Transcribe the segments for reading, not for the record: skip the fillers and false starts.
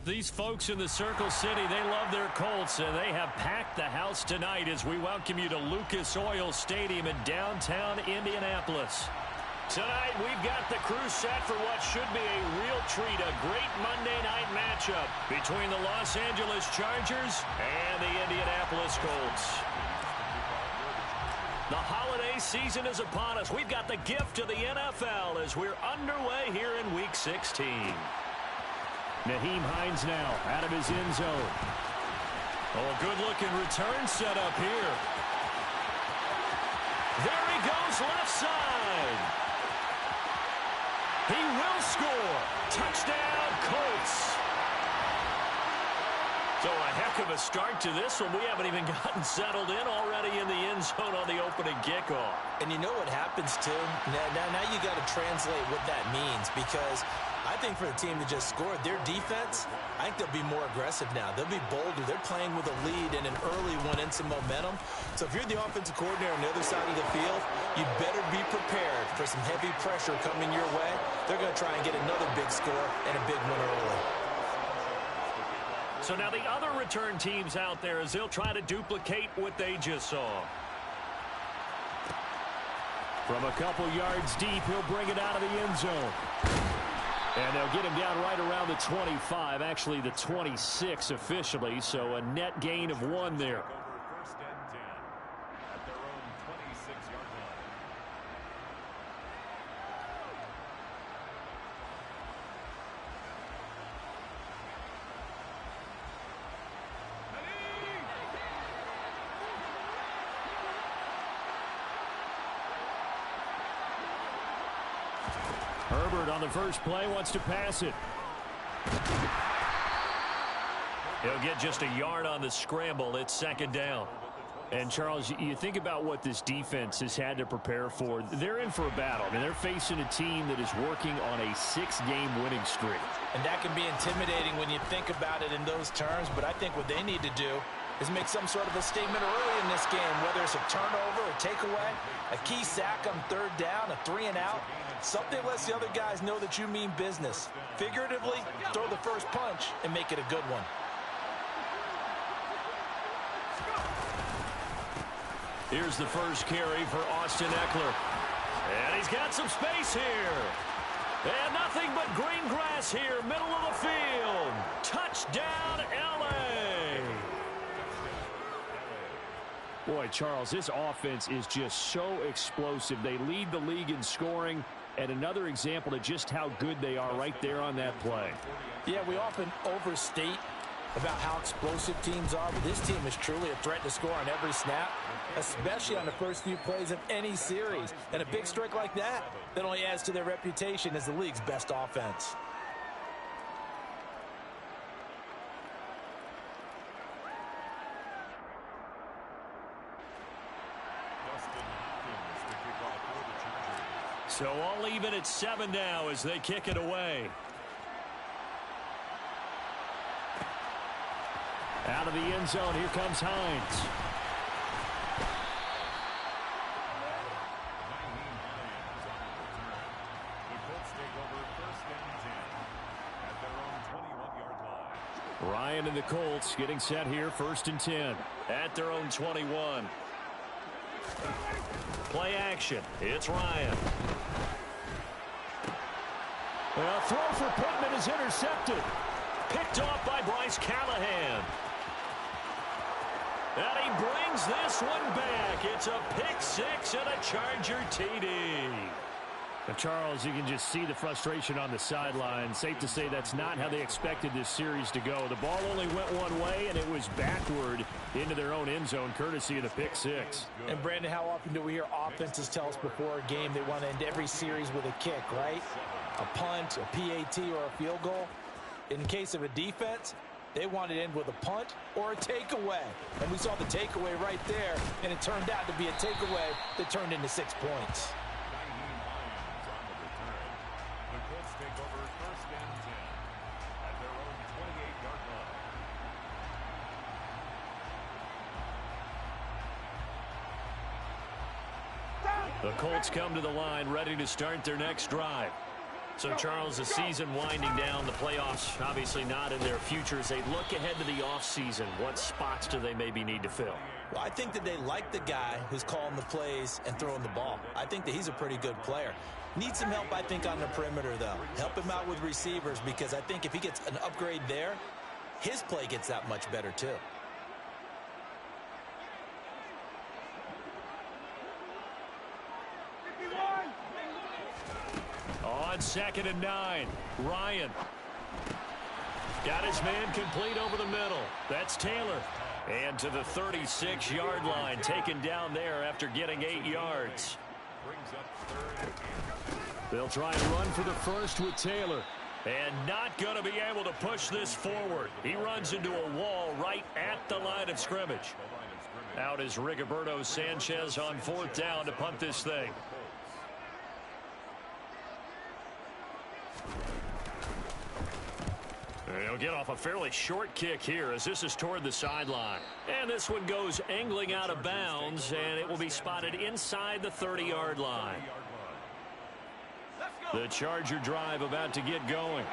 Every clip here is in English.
These folks in the Circle City, they love their Colts, and they have packed the house tonight as we welcome you to Lucas Oil Stadium in downtown Indianapolis. Tonight, we've got the crew set for what should be a real treat, a great Monday night matchup between the Los Angeles Chargers and the Indianapolis Colts. The holiday season is upon us. We've got the gift of the NFL as we're underway here in Week 16. Nyheim Hines now out of his end zone. Oh, a good-looking return set up here. There he goes left side. He will score. Touchdown, Colts. So a heck of a start to this one. We haven't even gotten settled in already in the end zone on the opening kickoff. And you know what happens, too? Now you got to translate what that means, because I think for the team that just scored, their defense, I think they'll be more aggressive now. They'll be bolder. They're playing with a lead and an early one and some momentum. So if you're the offensive coordinator on the other side of the field, you better be prepared for some heavy pressure coming your way. They're going to try and get another big score and a big one early. So now the other return teams out there as they'll try to duplicate what they just saw. From a couple yards deep, he'll bring it out of the end zone. And they'll get him down right around the 25, actually the 26 officially, so a net gain of 1 there. First and 10 at their own 26-yard line. Herbert on the first play wants to pass it. He'll get just a yard on the scramble. It's second down. And, Charles, you think about what this defense has had to prepare for. They're in for a battle. I mean, they're facing a team that is working on a 6-game winning streak. And that can be intimidating when you think about it in those terms, but I think what they need to do is make some sort of a statement early in this game, whether it's a turnover, a takeaway, a key sack on third down, a 3-and-out. Something lets the other guys know that you mean business. Figuratively, throw the first punch and make it a good one. Here's the first carry for Austin Ekeler. And he's got some space here. And nothing but green grass here, middle of the field. Touchdown, L.A. Boy, Charles, this offense is just so explosive. They lead the league in scoring, and another example of just how good they are right there on that play. Yeah, we often overstate about how explosive teams are, but this team is truly a threat to score on every snap, especially on the first few plays of any series. And a big strike like that only adds to their reputation as the league's best offense. So all even at 7 now as they kick it away. Out of the end zone, here comes Hines. Ryan and the Colts getting set here, 1st and 10 at their own 21. Play action. It's Ryan. A throw for Pittman is intercepted. Picked off by Bryce Callahan. And he brings this one back. It's a pick 6 and a Charger TD. But Charles, you can just see the frustration on the sideline. Safe to say that's not how they expected this series to go. The ball only went one way, and it was backward into their own end zone, courtesy of the pick 6. And, Brandon, how often do we hear offenses tell us before a game they want to end every series with a kick, right? A punt, a PAT, or a field goal. In case of a defense, they want to end with a punt or a takeaway. And we saw the takeaway right there, and it turned out to be a takeaway that turned into 6 points. The Colts come to the line ready to start their next drive. So, Charles, the season winding down, the playoffs obviously not in their future. As they look ahead to the offseason, what spots do they maybe need to fill? Well, I think that they like the guy who's calling the plays and throwing the ball. I think that he's a pretty good player. Needs some help, I think, on the perimeter, though. Help him out with receivers, because I think if he gets an upgrade there, his play gets that much better, too. On 2nd and 9, Ryan. Got his man complete over the middle. That's Taylor. And to the 36-yard line, taken down there after getting 8 yards. They'll try and run for the first with Taylor. And not going to be able to push this forward. He runs into a wall right at the line of scrimmage. Out is Rigoberto Sanchez on 4th down to punt this thing. He'll get off a fairly short kick here as this is toward the sideline. And this one goes angling out of bounds, and it will be spotted inside the 30-yard line. The Charger drive about to get going.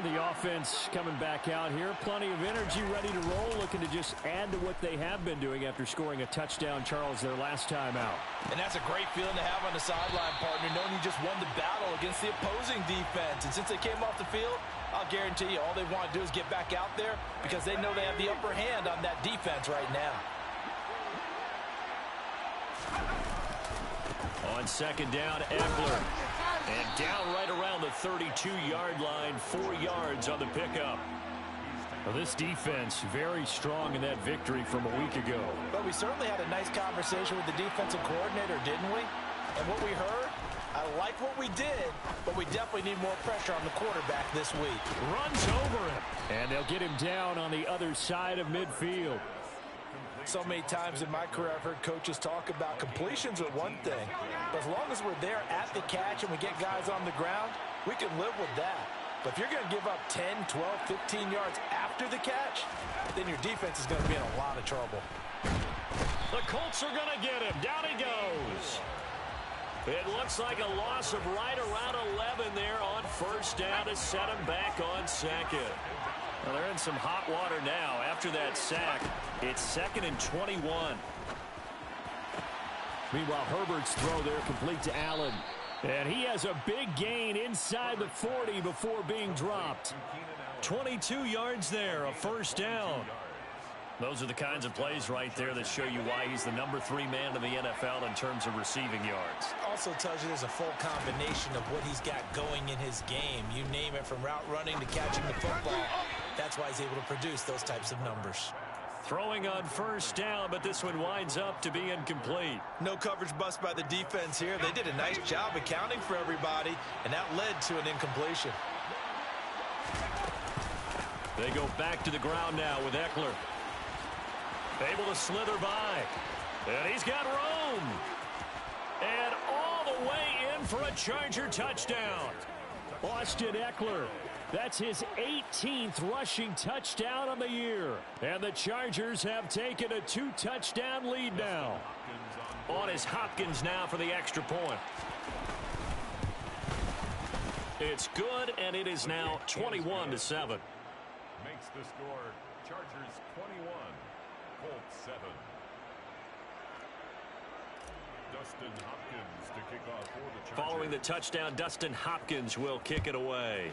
The offense coming back out here. Plenty of energy, ready to roll, looking to just add to what they have been doing after scoring a touchdown, Charles, their last time out. And that's a great feeling to have on the sideline, partner, knowing you just won the battle against the opposing defense. And since they came off the field, I'll guarantee you all they want to do is get back out there because they know they have the upper hand on that defense right now. On 2nd down, Eckler. And down right around the 32-yard line, 4 yards on the pickup. Well, this defense very strong in that victory from a week ago. But we certainly had a nice conversation with the defensive coordinator, didn't we? And what we heard, I like what we did, but we definitely need more pressure on the quarterback this week. Runs over him. And they'll get him down on the other side of midfield. So many times in my career, I've heard coaches talk about completions are one thing. But as long as we're there at the catch and we get guys on the ground, we can live with that. But if you're going to give up 10, 12, 15 yards after the catch, then your defense is going to be in a lot of trouble. The Colts are going to get him. Down he goes. It looks like a loss of right around 11 there on 1st down to set him back on 2nd. Well, they're in some hot water now. After that sack, it's 2nd and 21. Meanwhile, Herbert's throw there complete to Allen. And he has a big gain inside the 40 before being dropped. 22 yards there, a 1st down. Those are the kinds of plays right there that show you why he's the number 3 man in the NFL in terms of receiving yards. Also tells you there's a full combination of what he's got going in his game. You name it, from route running to catching the football. That's why he's able to produce those types of numbers. Throwing on 1st down, but this one winds up to be incomplete. No coverage bust by the defense here. They did a nice job accounting for everybody, and that led to an incompletion. They go back to the ground now with Eckler. Able to slither by. And he's got room. And all the way in for a Charger touchdown. Austin Eckler. That's his 18th rushing touchdown of the year. And the Chargers have taken a 2-touchdown lead now. On is Hopkins now for the extra point. It's good, and it is now 21-7. Makes the score Chargers 21, Colts 7. Dustin Hopkins to kick off for the Chargers. Following the touchdown, Dustin Hopkins will kick it away.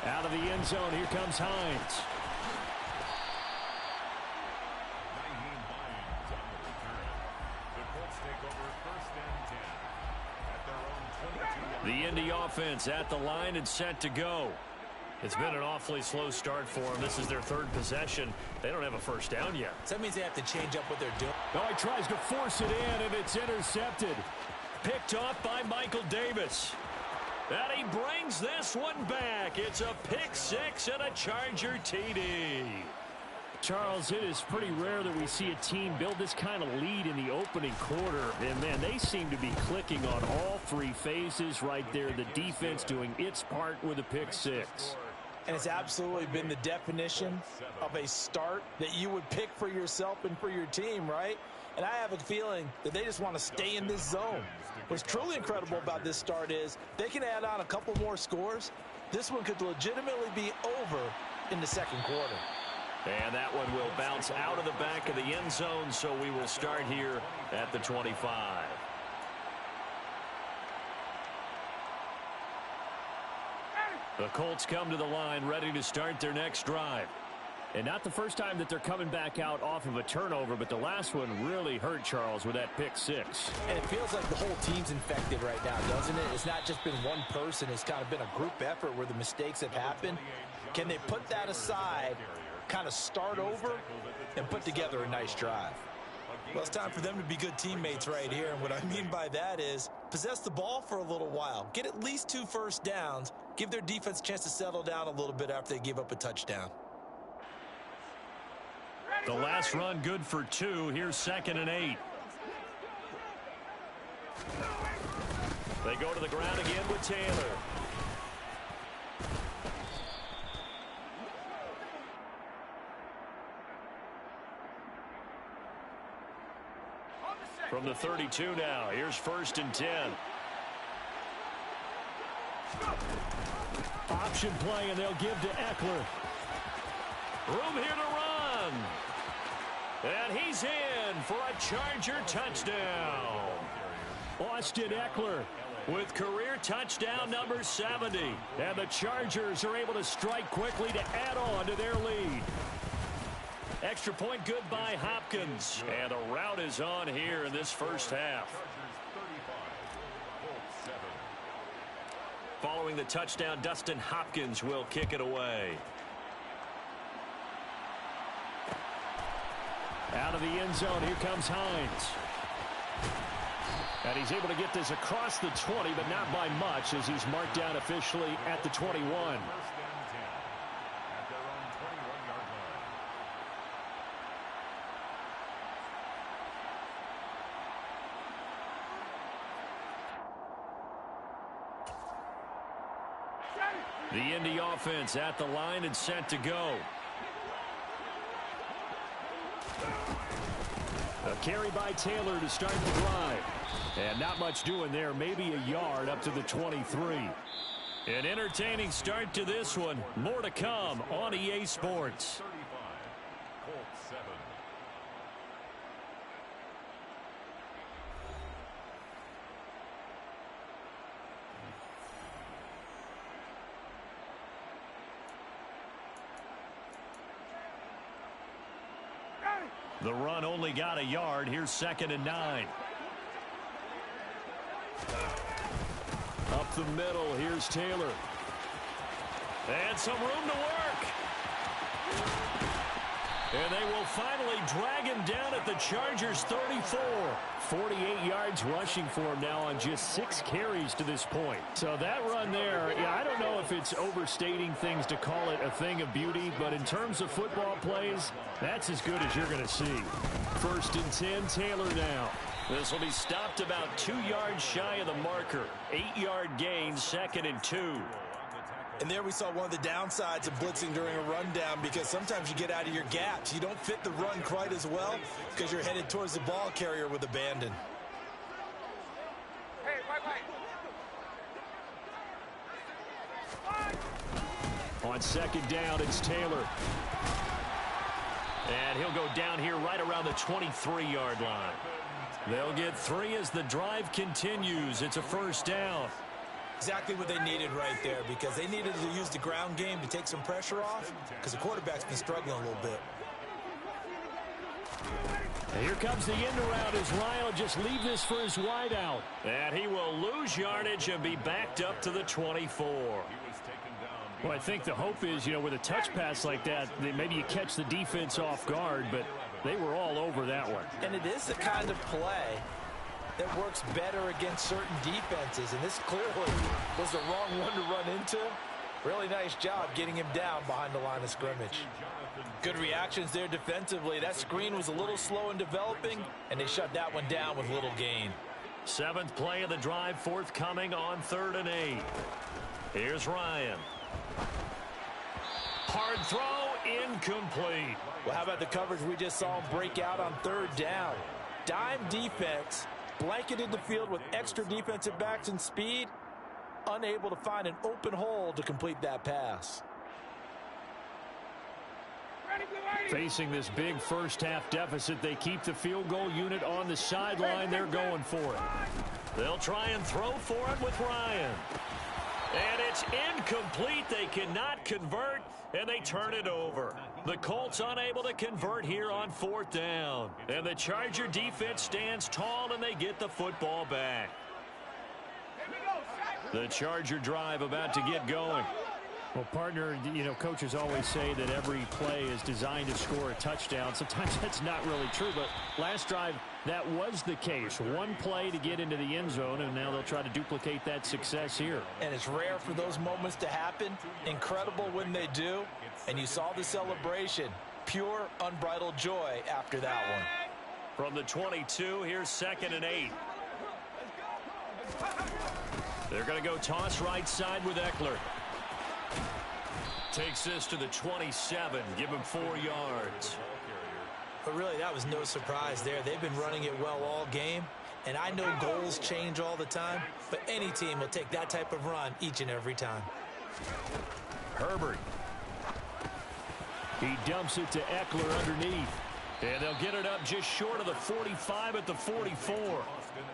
Out of the end zone, here comes Hines. Nyheim Hines on the return. The Colts take over 1st and 10 at their own 22. The Indy offense at the line and set to go. It's been an awfully slow start for them. This is their 3rd possession. They don't have a 1st down yet. So that means they have to change up what they're doing. Oh, he tries to force it in, and it's intercepted. Picked off by Michael Davis. And he brings this one back. It's a pick 6 and a Charger TD. Charles, it is pretty rare that we see a team build this kind of lead in the opening quarter. And, man, they seem to be clicking on all 3 phases right there. The defense doing its part with a pick 6. And it's absolutely been the definition of a start that you would pick for yourself and for your team, right? and I have a feeling that they just want to stay in this zone. What's truly incredible about this start is they can add on a couple more scores. This one could legitimately be over in the second quarter. And that one will bounce out of the back of the end zone, so we will start here at the 25. The Colts come to the line ready to start their next drive. And not the first time that they're coming back out off of a turnover, but the last one really hurt, Charles, with that pick six. And it feels like the whole team's infected right now, doesn't it? It's not just been one person. It's kind of been a group effort where the mistakes have happened. Can they put that aside, kind of start over, and put together a nice drive? Well, it's time for them to be good teammates right here. And what I mean by that is possess the ball for a little while. Get at least 2 first downs. Give their defense a chance to settle down a little bit after they give up a touchdown. The last run good for 2. Here's 2nd and 8. They go to the ground again with Taylor. From the 32 now, here's 1st and 10. Option play, and they'll give to Eckler. Room here to run. And he's in for a Charger touchdown. Austin Eckler With career touchdown number 70. And the Chargers are able to strike quickly to add on to their lead. Extra point good by Hopkins. And a rout is on here in this first half. Following the touchdown, Dustin Hopkins will kick it away. Out of the end zone, here comes Hines. And he's able to get this across the 20, but not by much, as he's marked down officially at the 21. The Indy offense at the line and set to go. A carry by Taylor to start the drive. And not much doing there, maybe a yard up to the 23. An entertaining start to this one. More to come on EA Sports. The run only got a yard. Here's 2nd and 9. Up the middle, here's Taylor. And some room to work. And they will finally drag him down at the Chargers' 34. 48 yards rushing for him now on just 6 carries to this point. So that run there, yeah, I don't know if it's overstating things to call it a thing of beauty, but in terms of football plays, that's as good as you're going to see. 1st and 10, Taylor now. This will be stopped about 2 yards shy of the marker. 8-yard gain, 2nd and 2. And there we saw one of the downsides of blitzing during a rundown, because sometimes you get out of your gaps. You don't fit the run quite as well because you're headed towards the ball carrier with abandon. Hey, wait. On 2nd down, it's Taylor. And he'll go down here right around the 23-yard line. They'll get 3 as the drive continues. It's a 1st down. Exactly what they needed right there, because they needed to use the ground game to take some pressure off, because the quarterback's been struggling a little bit. And here comes the end around as Ryan will just leave this for his wideout. And he will lose yardage and be backed up to the 24. Well, I think the hope is, with a touch pass like that, maybe you catch the defense off guard, but they were all over that one. And it is the kind of play that works better against certain defenses, and this clearly was the wrong one to run into. Really nice job getting him down behind the line of scrimmage. Good reactions there defensively. That screen was a little slow in developing, and they shut that one down with little gain. 7th play of the drive forthcoming on 3rd and 8. Here's Ryan. Hard throw, incomplete. Well, how about the coverage we just saw him break out on 3rd down? Dime defense, blanketed the field with extra defensive backs and speed, unable to find an open hole to complete that pass. Facing this big first-half deficit, they keep the field goal unit on the sideline. They're going for it. They'll try and throw for it with Ryan. And it's incomplete. They cannot convert, and they turn it over. The Colts unable to convert here on 4th down. And the Charger defense stands tall, and they get the football back. The Charger drive about to get going. Well, partner, you know, coaches always say that every play is designed to score a touchdown. Sometimes that's not really true, but last drive, that was the case. One play to get into the end zone, and now they'll try to duplicate that success here. And it's rare for those moments to happen. Incredible when they do. And you saw the celebration. Pure, unbridled joy after that one. From the 22, here's 2nd and 8. They're going to go toss right side with Eckler. Takes this to the 27. Give him 4 yards. But really, that was no surprise there. They've been running it well all game. And I know goals change all the time, but any team will take that type of run each and every time. Herbert. He dumps it to Eckler underneath. And they'll get it up just short of the 45 at the 44.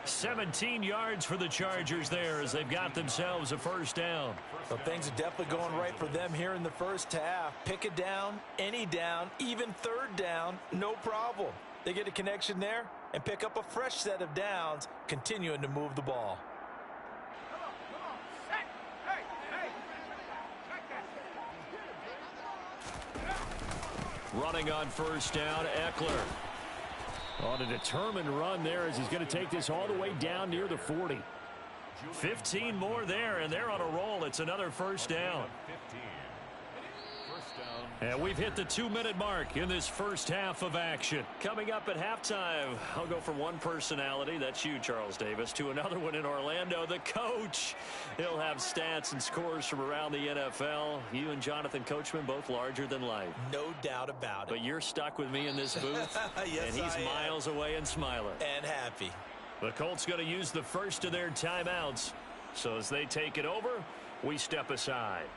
17 yards for the Chargers there as they've got themselves a 1st down. Well, things are definitely going right for them here in the first half. Pick a down, any down, even 3rd down, no problem. They get a connection there and pick up a fresh set of downs, continuing to move the ball. Running on 1st down, Eckler. On a determined run there as he's going to take this all the way down near the 40. 15 more there, and they're on a roll. It's another 1st down. And we've hit the 2-minute mark in this first half of action. Coming up at halftime, I'll go from one personality, that's you, Charles Davis, to another one in Orlando, the coach. He'll have stats and scores from around the NFL. You and Jonathan Coachman, both larger than life. No doubt about it. But you're stuck with me in this booth, yes, and he's miles away and smiling. And happy. The Colts going to use the first of their timeouts. So as they take it over, we step aside.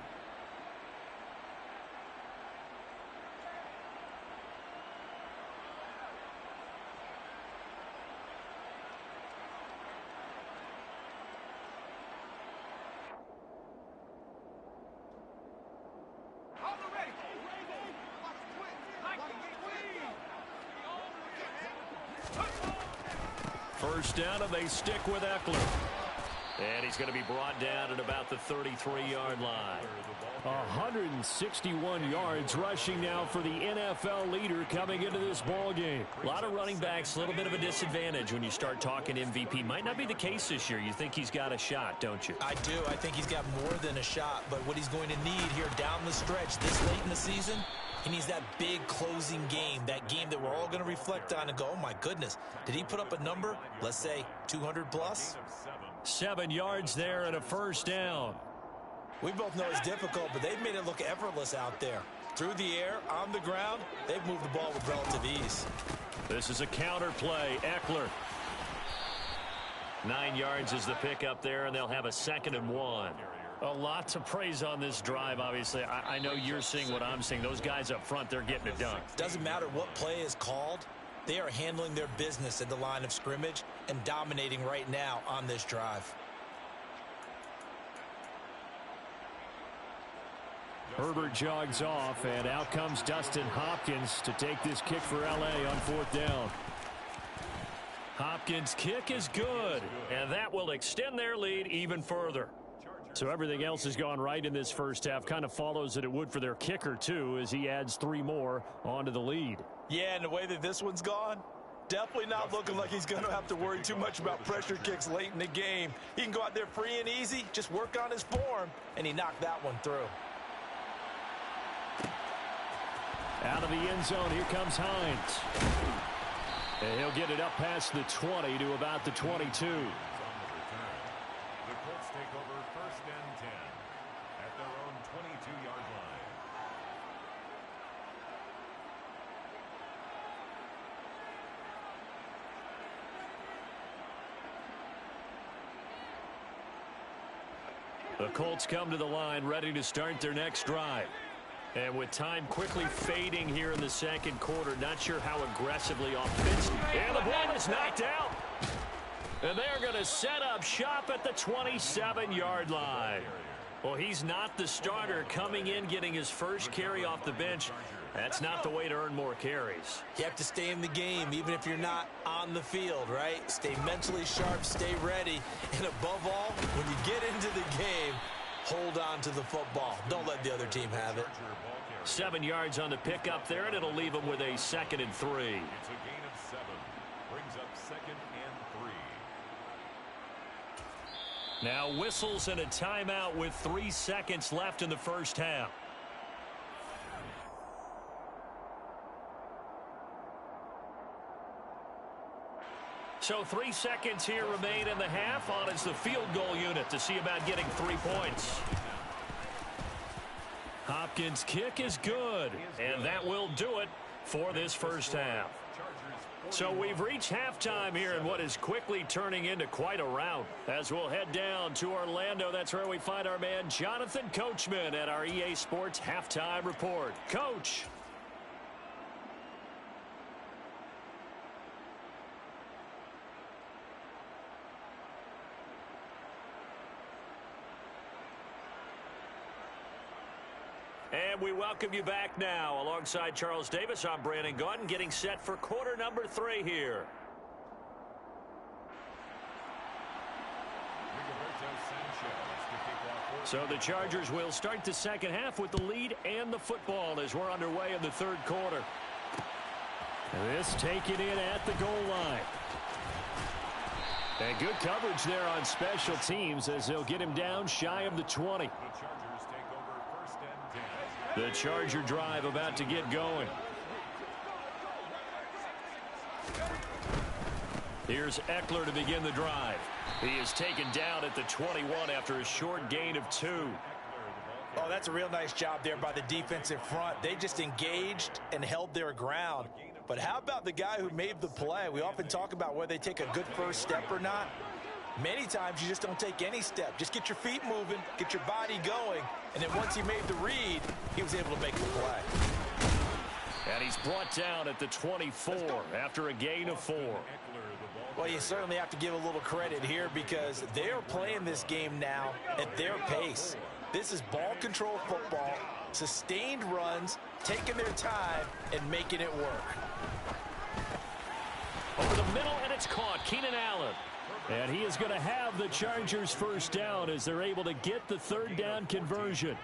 First down, and they stick with Eckler. And he's going to be brought down at about the 33-yard line. 161 yards rushing now for the NFL leader coming into this ball game. A lot of running backs, a little bit of a disadvantage when you start talking MVP. Might not be the case this year. You think he's got a shot, don't you? I do. I think he's got more than a shot. But what he's going to need here down the stretch this late in the season, he needs that big closing game, that game that we're all going to reflect on and go, oh, my goodness, did he put up a number, let's say 200 plus? 7 yards there and a first down. We both know it's difficult, but they've made it look effortless out there. Through the air, on the ground, they've moved the ball with relative ease. This is a counter play. Eckler. 9 yards is the pickup there, and they'll have a 2nd and 1. A lot to praise on this drive, obviously. I know you're seeing what I'm seeing. Those guys up front, they're getting it done. Doesn't matter what play is called. They are handling their business at the line of scrimmage and dominating right now on this drive. Herbert jogs off, and out comes Dustin Hopkins to take this kick for L.A. on 4th down. Hopkins' kick is good, and that will extend their lead even further. So everything else has gone right in this first half. Kind of follows that it would for their kicker, too, as he adds 3 more onto the lead. Yeah, and the way that this one's gone, definitely not looking like he's going to have to worry too much about pressure kicks late in the game. He can go out there free and easy, just work on his form, and he knocked that one through. Out of the end zone, here comes Hines. And he'll get it up past the 20 to about the 22. The Colts take over 1st and 10 at their own 22-yard line. The Colts come to the line ready to start their next drive. And with time quickly fading here in the second quarter, not sure how aggressively offensive. And the ball is knocked out. And they're going to set up shop at the 27-yard line. Well, he's not the starter coming in, getting his first carry off the bench. That's not the way to earn more carries. You have to stay in the game, even if you're not on the field, right? Stay mentally sharp, stay ready. And above all, when you get into the game, hold on to the football. Don't let the other team have it. 7 yards on the pickup there, and it'll leave them with a 2nd and 3. It's a gain of 7. Brings up 2nd and 3. Now whistles and a timeout with 3 seconds left in the first half. So 3 seconds here remain in the half. On is the field goal unit to see about getting 3 points. Hopkins' kick is good, and that will do it for this first half. So we've reached halftime here in what is quickly turning into quite a rout. As we'll head down to Orlando, that's where we find our man Jonathan Coachman at our EA Sports Halftime Report. Coach. And we welcome you back now. Alongside Charles Davis, I'm Brandon Gaudin, getting set for quarter number 3 here. So the Chargers will start the second half with the lead and the football as we're underway in the third quarter. This taken in at the goal line. And good coverage there on special teams as they'll get him down shy of the 20. The Charger drive about to get going. Here's Eckler to begin the drive. He is taken down at the 21 after a short gain of 2. Oh, that's a real nice job there by the defensive front. They just engaged and held their ground. But how about the guy who made the play? We often talk about whether they take a good first step or not. Many times you just don't take any step. Just get your feet moving, get your body going, and then once he made the read, he was able to make the play. And he's brought down at the 24 after a gain of 4. Well, you certainly have to give a little credit here because they are playing this game now at their pace. This is ball control football, sustained runs, taking their time, and making it work. Over the middle, and it's caught. Keenan Allen. And he is going to have the Chargers first down as they're able to get the third down conversion.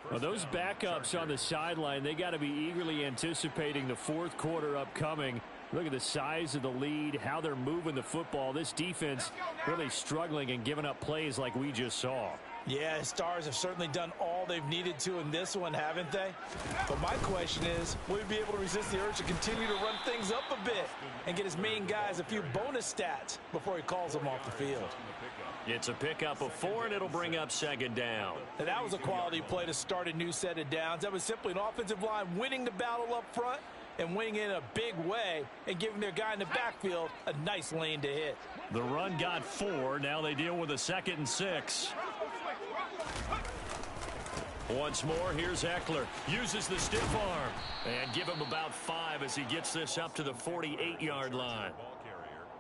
Well, those backups on the sideline, they got to be eagerly anticipating the fourth quarter upcoming. Look at the size of the lead, how they're moving the football. This defense really struggling and giving up plays like we just saw. Yeah, Stars have certainly done all they've needed to in this one, haven't they? But my question is, will he be able to resist the urge to continue to run things up a bit and get his main guys a few bonus stats before he calls them off the field? It's a pickup of 4, and it'll bring up second down. Now, that was a quality play to start a new set of downs. That was simply an offensive line winning the battle up front and winning in a big way and giving their guy in the backfield a nice lane to hit. The run got 4. Now they deal with a 2nd and 6. Once more, here's Eckler. Uses the stiff arm. And give him about 5 as he gets this up to the 48-yard line.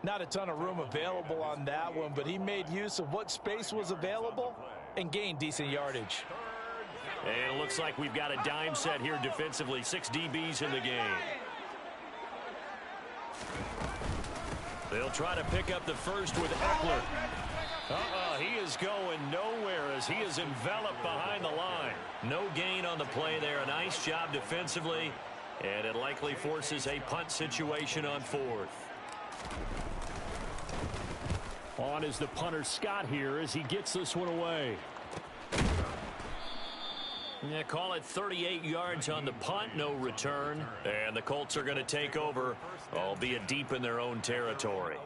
Not a ton of room available on that one, but he made use of what space was available and gained decent yardage. And it looks like we've got a dime set here defensively. 6 DBs in the game. They'll try to pick up the first with Eckler. He is going nowhere as he is enveloped behind the line. No gain on the play there. A nice job defensively, and it likely forces a punt situation on 4th. On is the punter Scott here as he gets this one away. Yeah, call it 38 yards on the punt, no return. And the Colts are going to take over, albeit deep in their own territory.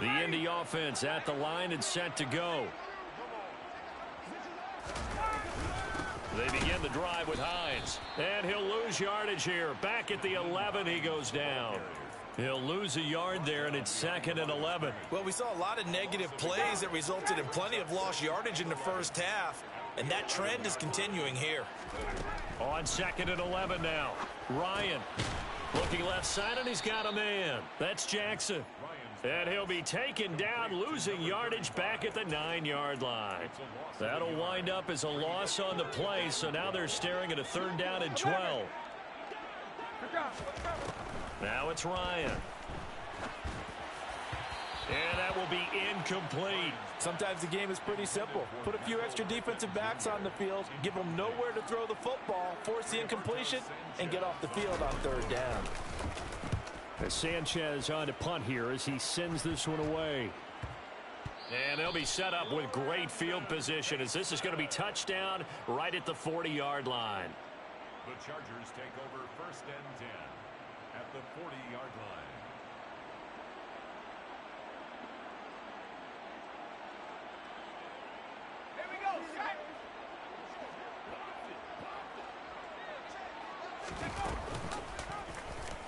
The Indy offense at the line and set to go. They begin the drive with Hines. And he'll lose yardage here. Back at the 11, he goes down. He'll lose a yard there, and it's 2nd and 11. Well, we saw a lot of negative plays that resulted in plenty of lost yardage in the first half, and that trend is continuing here. On 2nd and 11 now. Ryan looking left side, and he's got a man. That's Jackson. And he'll be taken down, losing yardage back at the 9-yard line. That'll wind up as a loss on the play, so now they're staring at a 3rd down and 12. Now it's Ryan. And that will be incomplete. Sometimes the game is pretty simple. Put a few extra defensive backs on the field, give them nowhere to throw the football, force the incompletion, and get off the field on 3rd down. As Sanchez on to punt here as he sends this one away. And they'll be set up with great field position as this is going to be touchdown right at the 40-yard line. The Chargers take over 1st and 10 at the 40-yard line. Here we go, set.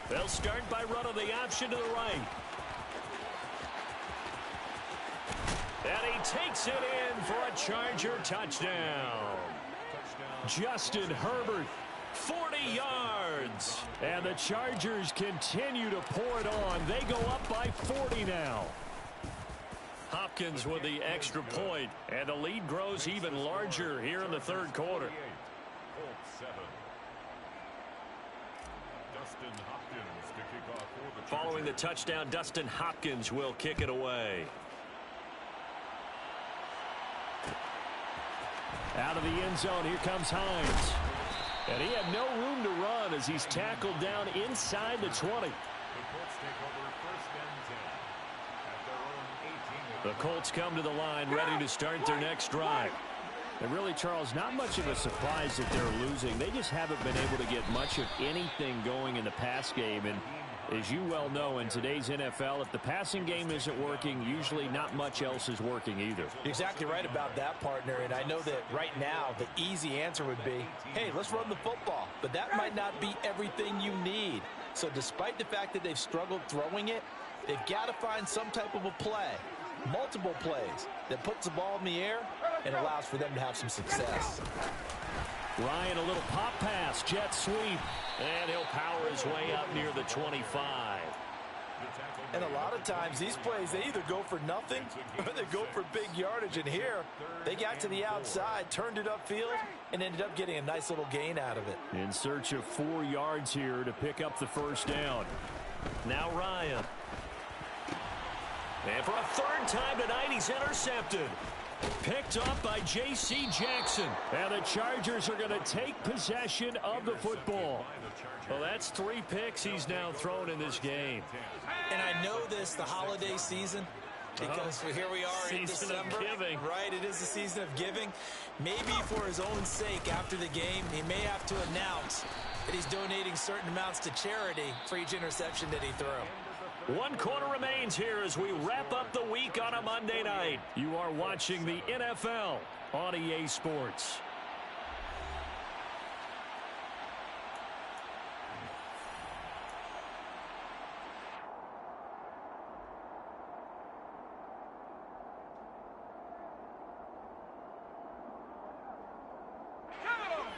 They'll start by running the option to the right. And he takes it in for a Charger touchdown. Justin Herbert, 40 yards. And the Chargers continue to pour it on. They go up by 40 now. Hopkins with the extra point, and the lead grows even larger here in the 3rd quarter. Colts 7. Dustin Hopkins to kick off for the Chargers. Following the touchdown, Dustin Hopkins will kick it away. Out of the end zone, here comes Hines. And he had no room to run as he's tackled down inside the 20. The Colts take over 1st and 10 at their own 18. The Colts come to the line ready to start their next drive. And really, Charles, not much of a surprise that they're losing. They just haven't been able to get much of anything going in the pass game. And as you well know, in today's NFL, if the passing game isn't working, usually not much else is working either. You're exactly right about that, partner. And I know that right now the easy answer would be, hey, let's run the football. But that might not be everything you need. So despite the fact that they've struggled throwing it, they've got to find some type of a play, multiple plays, that puts the ball in the air and allows for them to have some success. Ryan, a little pop pass, jet sweep. And he'll power his way up near the 25. And a lot of times these plays, they either go for nothing or they go for big yardage. And here, they got to the outside, turned it upfield, and ended up getting a nice little gain out of it. In search of 4 yards here to pick up the 1st down. Now Ryan. And for a 3rd time tonight, he's intercepted. Picked up by J.C. Jackson. And the Chargers are going to take possession of the football. Well, that's 3 picks he's now thrown in this game. And I know this, the holiday season, because here we are in December. Giving. Right, it is the season of giving. Maybe for his own sake after the game, he may have to announce that he's donating certain amounts to charity for each interception that he threw. 1 quarter remains here as we wrap up the week on a Monday night. You are watching the NFL on EA Sports.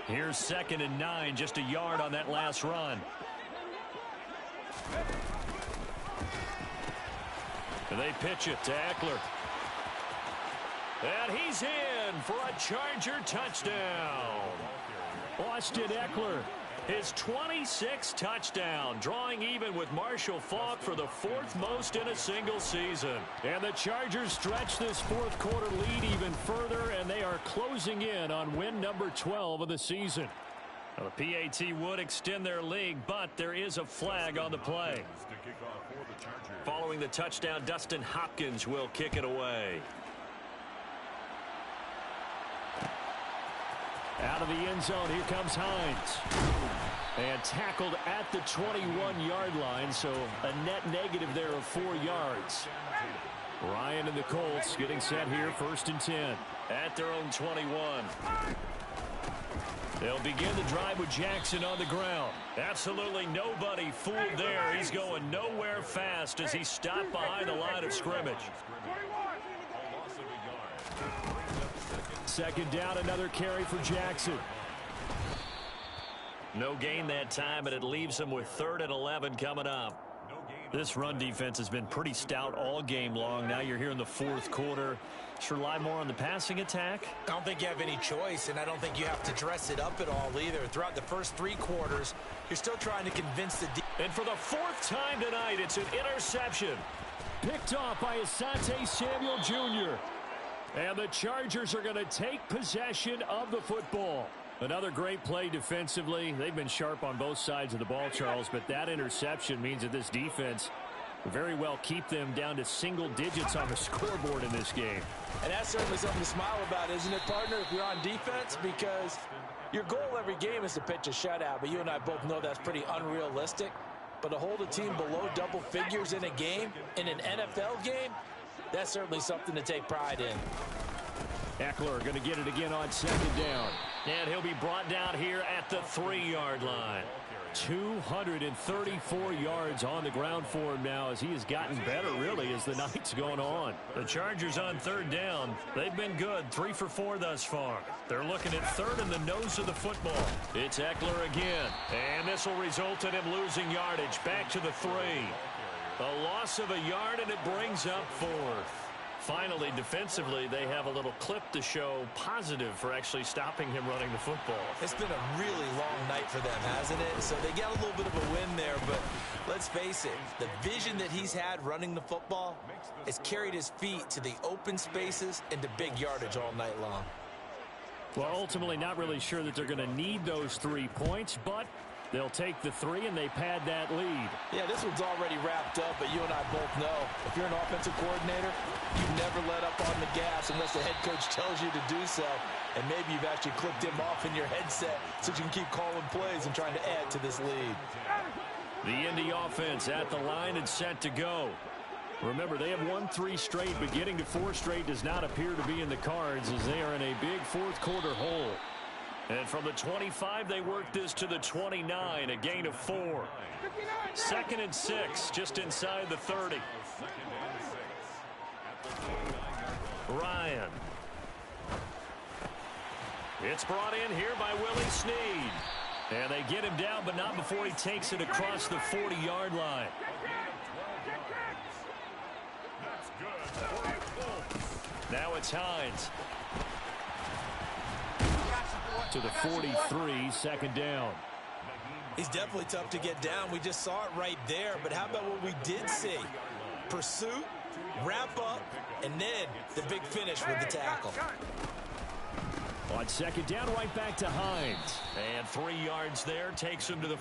Here's 2nd and 9, just a yard on that last run. And they pitch it to Eckler. And he's in for a Charger touchdown. Austin Eckler, his 26th touchdown, drawing even with Marshall Faulk for the 4th most in a single season. And the Chargers stretch this 4th quarter lead even further, and they are closing in on win number 12 of the season. Well, the PAT would extend their lead, but there is a flag on the play. Following the touchdown, Dustin Hopkins will kick it away. Out of the end zone, here comes Hines. And tackled at the 21-yard line, so a net negative there of 4 yards. Ryan and the Colts getting set here, 1st and 10. At their own 21. They'll begin the drive with Jackson on the ground. Absolutely nobody fooled there. He's going nowhere fast as he stopped behind the line of scrimmage. Second down, another carry for Jackson. No gain that time, and it leaves him with 3rd and 11 coming up. This run defense has been pretty stout all game long. Now you're here in the 4th quarter. Should rely more on the passing attack? I don't think you have any choice, and I don't think you have to dress it up at all either. Throughout the first 3 quarters, you're still trying to convince the And for the 4th time tonight, it's an interception. Picked off by Asante Samuel Jr. And the Chargers are going to take possession of the football. Another great play defensively. They've been sharp on both sides of the ball, Charles, but that interception means that this defense will very well keep them down to single digits on the scoreboard in this game. And that's certainly something to smile about, isn't it, partner, if you're on defense? Because your goal every game is to pitch a shutout, but you and I both know that's pretty unrealistic. But to hold a team below double figures in a game, in an NFL game, that's certainly something to take pride in. Eckler going to get it again on 2nd down. And he'll be brought down here at the 3-yard line. 234 yards on the ground for him now as he has gotten better, really, as the night's going on. The Chargers on 3rd down. They've been good, 3 for 4 thus far. They're looking at 3rd in the nose of the football. It's Eckler again. And this will result in him losing yardage. Back to the 3. A loss of a yard, and it brings up 4th. Finally, defensively, they have a little clip to show positive for actually stopping him running the football. It's been a really long night for them, hasn't it? So they got a little bit of a win there, but let's face it, the vision that he's had running the football has carried his feet to the open spaces and to big yardage all night long. Well, ultimately, not really sure that they're going to need those 3 points, but they'll take the 3 and they pad that lead. Yeah, this one's already wrapped up, but you and I both know if you're an offensive coordinator, you never let up on the gas unless the head coach tells you to do so. And maybe you've actually clicked him off in your headset so you can keep calling plays and trying to add to this lead. The Indy offense at the line and set to go. Remember, they have won 3 straight, but getting to 4 straight does not appear to be in the cards as they are in a big 4th quarter hole. And from the 25, they work this to the 29, a gain of 4. 2nd and 6, just inside the 30. Ryan. It's brought in here by Willie Snead. And they get him down, but not before he takes it across the 40-yard line. Now it's Hines. To the 43, 2nd down. He's definitely tough to get down. We just saw it right there. But how about what we did see? Pursuit, wrap up, and then the big finish with the tackle. On 2nd down, right back to Hines. And 3 yards there takes him to the...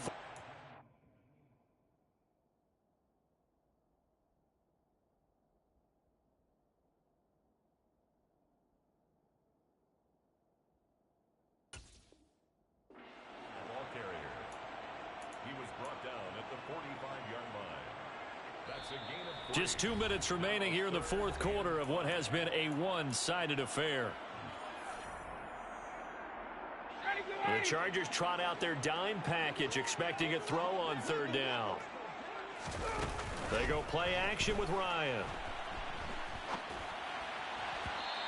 Just 2 minutes remaining here in the 4th quarter of what has been a one-sided affair. The Chargers trot out their dime package, expecting a throw on 3rd down. They go play action with Ryan.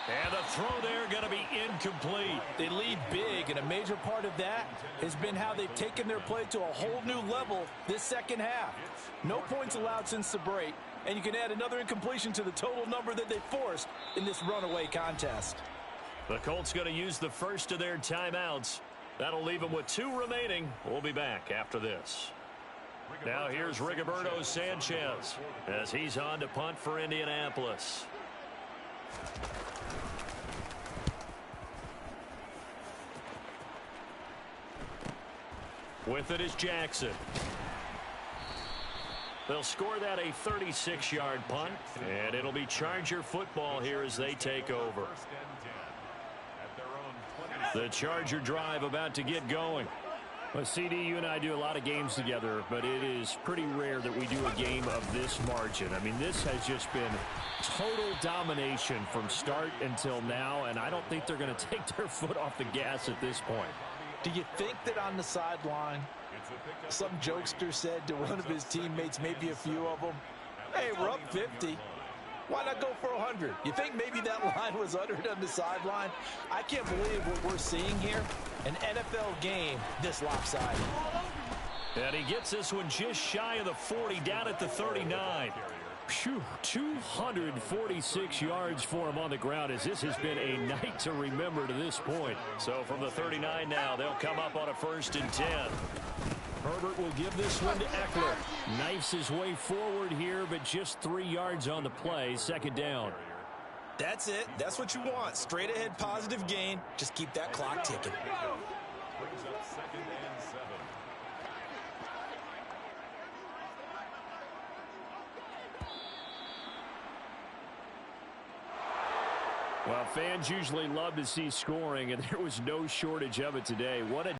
And the throw there going to be incomplete. They lead big, and a major part of that has been how they've taken their play to a whole new level this second half. No points allowed since the break, and you can add another incompletion to the total number that they forced in this runaway contest. The Colts going to use the first of their timeouts. That'll leave them with 2 remaining. We'll be back after this. Now here's Rigoberto Sanchez as he's on to punt for Indianapolis. With it is Jackson. They'll score that a 36-yard punt, and it'll be Charger football here as they take over. The Charger drive about to get going. Well, CD, you and I do a lot of games together, but it is pretty rare that we do a game of this margin. I mean, this has just been total domination from start until now, and I don't think they're going to take their foot off the gas at this point. Do you think that on the sideline, some jokester said to one of his teammates, maybe a few of them, hey, we're up 50. Why not go for 100? You think maybe that line was uttered on the sideline? I can't believe what we're seeing here. An NFL game this lopsided. And he gets this one just shy of the 40, down at the 39. Phew, 246 yards for him on the ground, as this has been a night to remember to this point. So from the 39 now, they'll come up on a 1st and 10. Herbert will give this one to Eckler. Knifes his way forward here, but just 3 yards on the play. 2nd down. That's it. That's what you want. Straight ahead positive gain. Just keep that clock ticking. Brings up 2nd and 7. Well, fans usually love to see scoring, and there was no shortage of it today. What a